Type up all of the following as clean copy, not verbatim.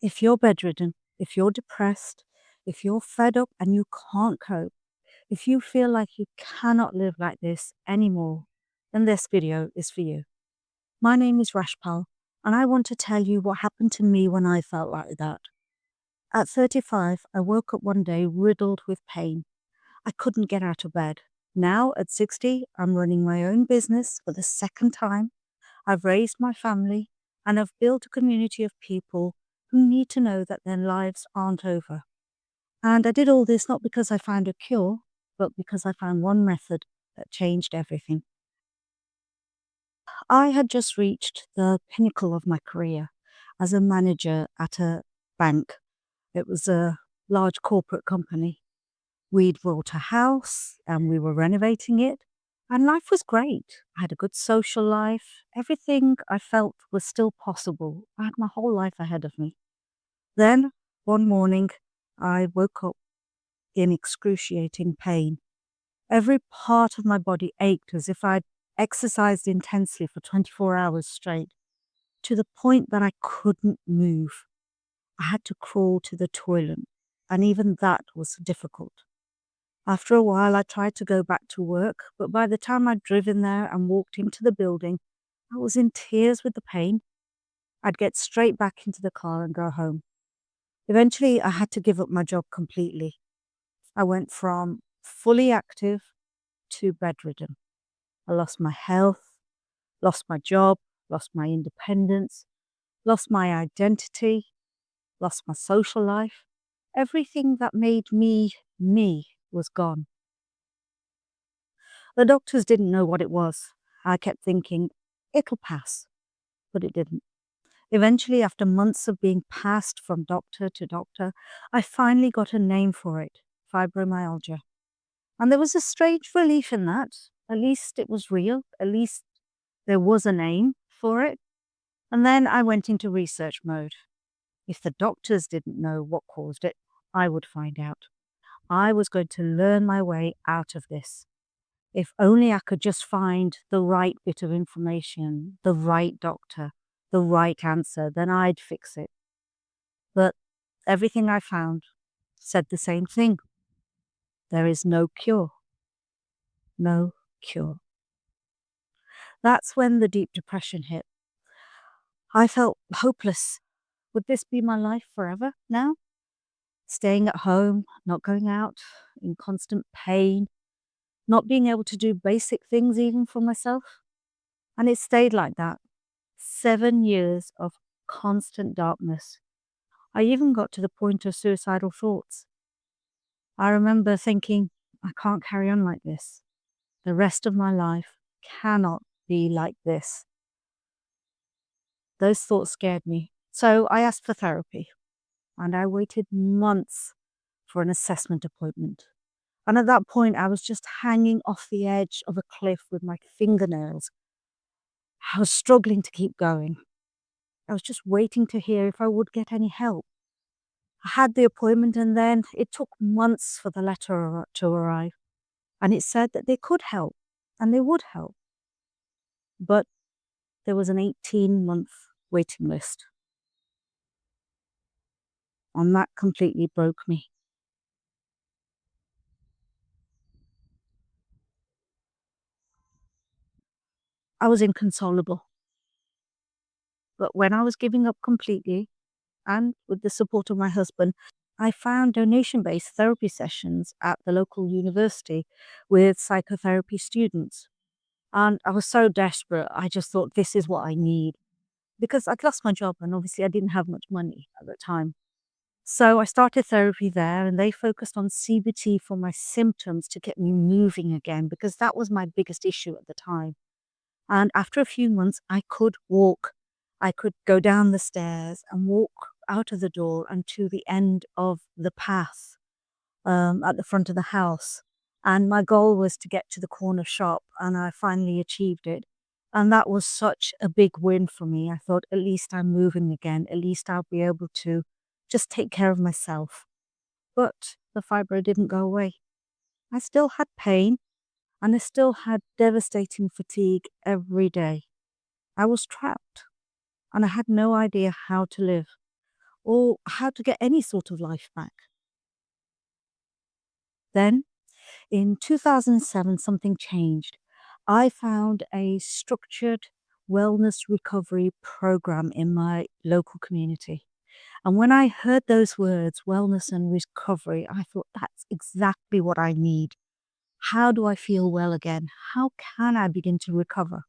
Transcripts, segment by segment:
If you're bedridden, if you're depressed, if you're fed up and you can't cope, if you feel like you cannot live like this anymore, then this video is for you. My name is Rashpal, and I want to tell you what happened to me when I felt like that. At 35, I woke up one day riddled with pain. I couldn't get out of bed. Now, at 60, I'm running my own business for the second time. I've raised my family, and I've built a community of people who need to know that their lives aren't over. And I did all this not because I found a cure, but because I found one method that changed everything. I had just reached the pinnacle of my career as a manager at a bank. It was a large corporate company. We'd bought a house and we were renovating it, and life was great. I had a good social life. Everything I felt was still possible. I had my whole life ahead of me. Then, one morning, I woke up in excruciating pain. Every part of my body ached as if I'd exercised intensely for 24 hours straight, to the point that I couldn't move. I had to crawl to the toilet, and even that was difficult. After a while, I tried to go back to work, but by the time I'd driven there and walked into the building, I was in tears with the pain. I'd get straight back into the car and go home. Eventually, I had to give up my job completely. I went from fully active to bedridden. I lost my health, lost my job, lost my independence, lost my identity, lost my social life. Everything that made me was gone. The doctors didn't know what it was. I kept thinking, it'll pass, but it didn't. Eventually, after months of being passed from doctor to doctor, I finally got a name for it: fibromyalgia. And there was a strange relief in that. At least it was real. At least there was a name for it. And then I went into research mode. If the doctors didn't know what caused it, I would find out. I was going to learn my way out of this. If only I could just find the right bit of information, the right doctor, the right answer, then I'd fix it. But everything I found said the same thing. There is no cure. No cure. That's when the deep depression hit. I felt hopeless. Would this be my life forever now? Staying at home, not going out, in constant pain, not being able to do basic things even for myself. And it stayed like that. 7 years of constant darkness. I even got to the point of suicidal thoughts. I remember thinking, I can't carry on like this. The rest of my life cannot be like this. Those thoughts scared me. So I asked for therapy, and I waited months for an assessment appointment. And at that point, I was just hanging off the edge of a cliff with my fingernails. I was struggling to keep going. I was just waiting to hear if I would get any help. I had the appointment, and then it took months for the letter to arrive. And it said that they could help, and they would help. But there was an 18-month waiting list. And that completely broke me. I was inconsolable. But when I was giving up completely, and with the support of my husband, I found donation-based therapy sessions at the local university with psychotherapy students. And I was so desperate, I just thought, this is what I need. Because I'd lost my job and obviously I didn't have much money at the time. So I started therapy there, and they focused on CBT for my symptoms to get me moving again, because that was my biggest issue at the time. And after a few months, I could walk. I could go down the stairs and walk out of the door and to the end of the path at the front of the house. And my goal was to get to the corner shop, and I finally achieved it. And that was such a big win for me. I thought, at least I'm moving again. At least I'll be able to just take care of myself. But the fibro didn't go away. I still had pain, and I still had devastating fatigue every day. I was trapped, and I had no idea how to live. or how to get any sort of life back. Then, in 2007, something changed. I found a structured wellness recovery program in my local community. And when I heard those words, wellness and recovery, I thought that's exactly what I need. How do I feel well again? How can I begin to recover?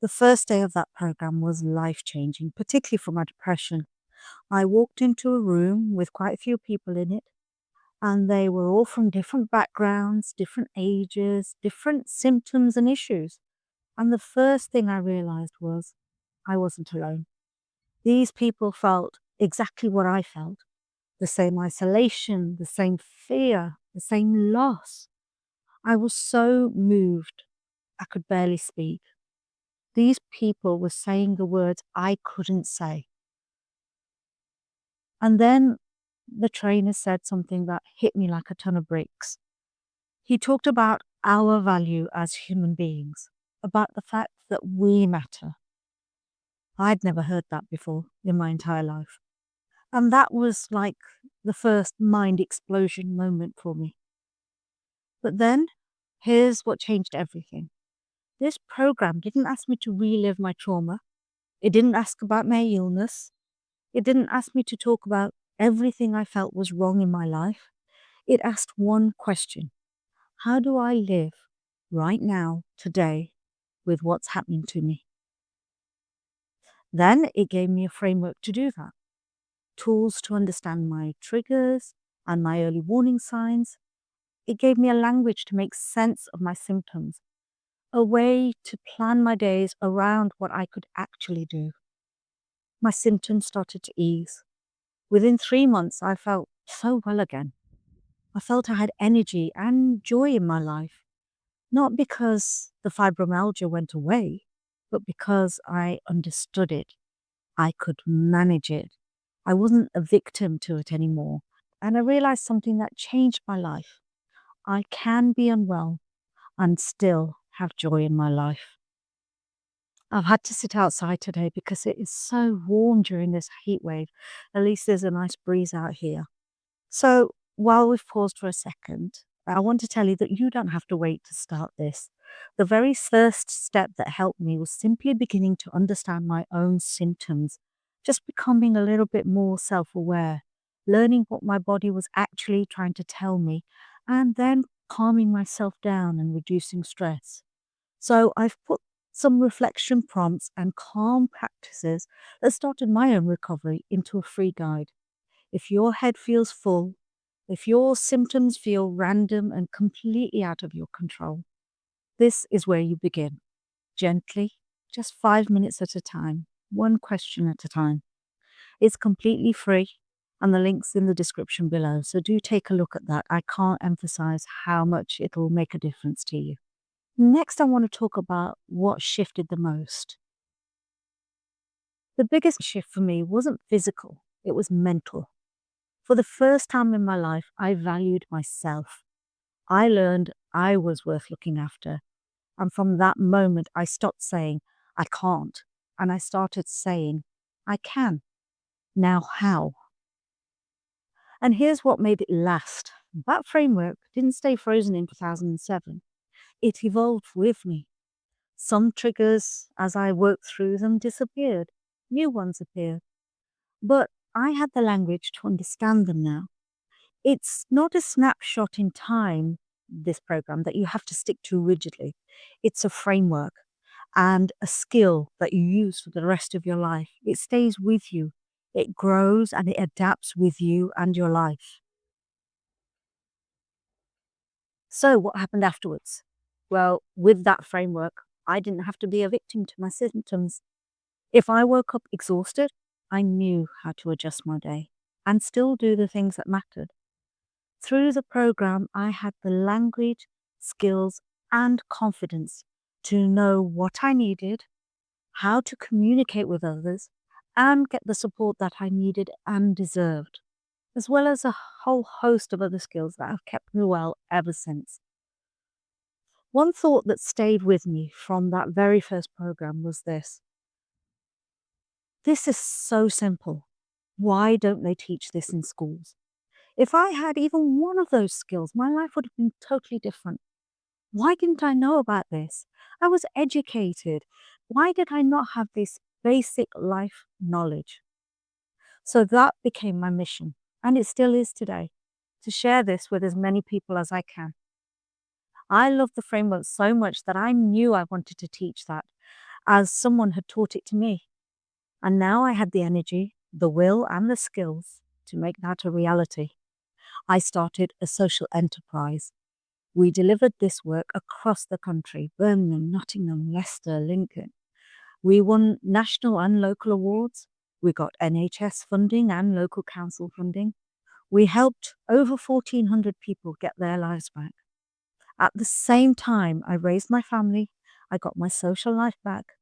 The first day of that program was life changing, particularly for my depression. I walked into a room with quite a few people in it, and they were all from different backgrounds, different ages, different symptoms and issues. And the first thing I realized was I wasn't alone. These people felt exactly what I felt, the same isolation, the same fear, the same loss. I was so moved, I could barely speak. These people were saying the words I couldn't say. And then the trainer said something that hit me like a ton of bricks. He talked about our value as human beings, about the fact that we matter. I'd never heard that before in my entire life. And that was like the first mind explosion moment for me. But then, here's what changed everything. This program didn't ask me to relive my trauma. It didn't ask about my illness. It didn't ask me to talk about everything I felt was wrong in my life. It asked one question. How do I live right now, today, with what's happening to me? Then it gave me a framework to do that. Tools to understand my triggers and my early warning signs. It gave me a language to make sense of my symptoms, a way to plan my days around what I could actually do. My symptoms started to ease. Within 3 months, I felt so well again. I felt I had energy and joy in my life, not because the fibromyalgia went away, but because I understood it. I could manage it. I wasn't a victim to it anymore. And I realized something that changed my life. I can be unwell and still have joy in my life. I've had to sit outside today because it is so warm during this heat wave. At least there's a nice breeze out here. So while we've paused for a second, I want to tell you that you don't have to wait to start this. The very first step that helped me was simply beginning to understand my own symptoms, just becoming a little bit more self-aware, learning what my body was actually trying to tell me, and then calming myself down and reducing stress. So I've put some reflection prompts and calm practices that started my own recovery into a free guide. If your head feels full, if your symptoms feel random and completely out of your control, this is where you begin. Gently, just 5 minutes at a time, one question at a time. It's completely free, and the link's in the description below, so do take a look at that. I can't emphasize how much it'll make a difference to you. Next, I want to talk about what shifted the most. The biggest shift for me wasn't physical, it was mental. For the first time in my life, I valued myself. I learned I was worth looking after. And from that moment, I stopped saying, I can't. And I started saying, I can. Now how? And here's what made it last. That framework didn't stay frozen in 2007. It evolved with me. Some triggers, as I worked through them, disappeared. New ones appeared. But I had the language to understand them now. It's not a snapshot in time, this program, that you have to stick to rigidly. It's a framework and a skill that you use for the rest of your life. It stays with you. It grows and it adapts with you and your life. So what happened afterwards? Well, with that framework, I didn't have to be a victim to my symptoms. If I woke up exhausted, I knew how to adjust my day and still do the things that mattered. Through the program, I had the language, skills, and confidence to know what I needed, how to communicate with others, and get the support that I needed and deserved, as well as a whole host of other skills that have kept me well ever since. One thought that stayed with me from that very first program was this. This is so simple. Why don't they teach this in schools? If I had even one of those skills, my life would have been totally different. Why didn't I know about this? I was educated. Why did I not have this basic life knowledge? So that became my mission, and it still is today, to share this with as many people as I can. I love the framework so much that I knew I wanted to teach that, as someone had taught it to me. And now I had the energy, the will, and the skills to make that a reality. I started a social enterprise. We delivered this work across the country: Birmingham, Nottingham, Leicester, Lincoln. We won national and local awards. We got NHS funding and local council funding. We helped over 1,400 people get their lives back. At the same time, I raised my family, I got my social life back,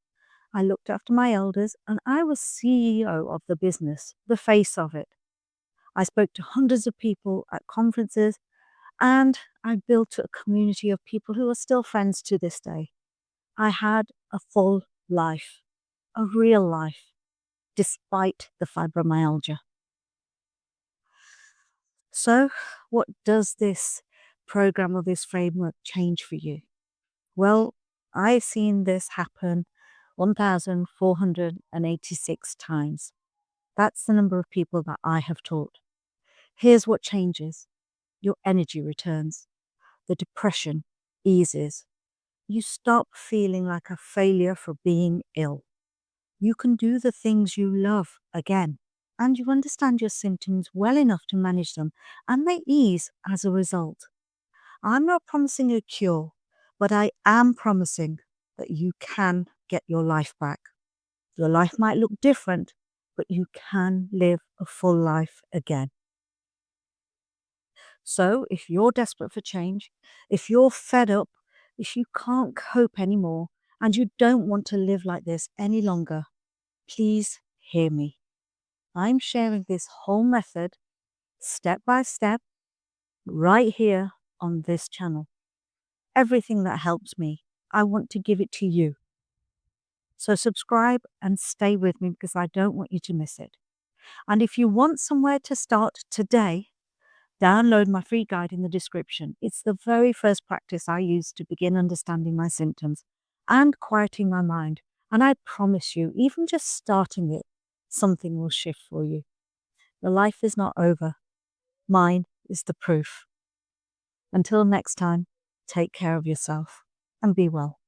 I looked after my elders, and I was CEO of the business, the face of it. I spoke to hundreds of people at conferences, and I built a community of people who are still friends to this day. I had a full life, a real life, despite the fibromyalgia. So, what does this program or this framework change for you? Well, I've seen this happen 1,486 times. That's the number of people that I have taught. Here's what changes: your energy returns, the depression eases, you stop feeling like a failure for being ill. You can do the things you love again, and you understand your symptoms well enough to manage them, and they ease as a result. I'm not promising a cure, but I am promising that you can get your life back. Your life might look different, but you can live a full life again. So if you're desperate for change, if you're fed up, if you can't cope anymore, and you don't want to live like this any longer, please hear me. I'm sharing this whole method, step by step, right here on this channel. Everything that helps me, I want to give it to you. So subscribe and stay with me, because I don't want you to miss it. And if you want somewhere to start today, download my free guide in the description. It's the very first practice I use to begin understanding my symptoms and quieting my mind. And I promise you, even just starting it, something will shift for you. The life is not over. Mine is the proof. Until next time, take care of yourself and be well.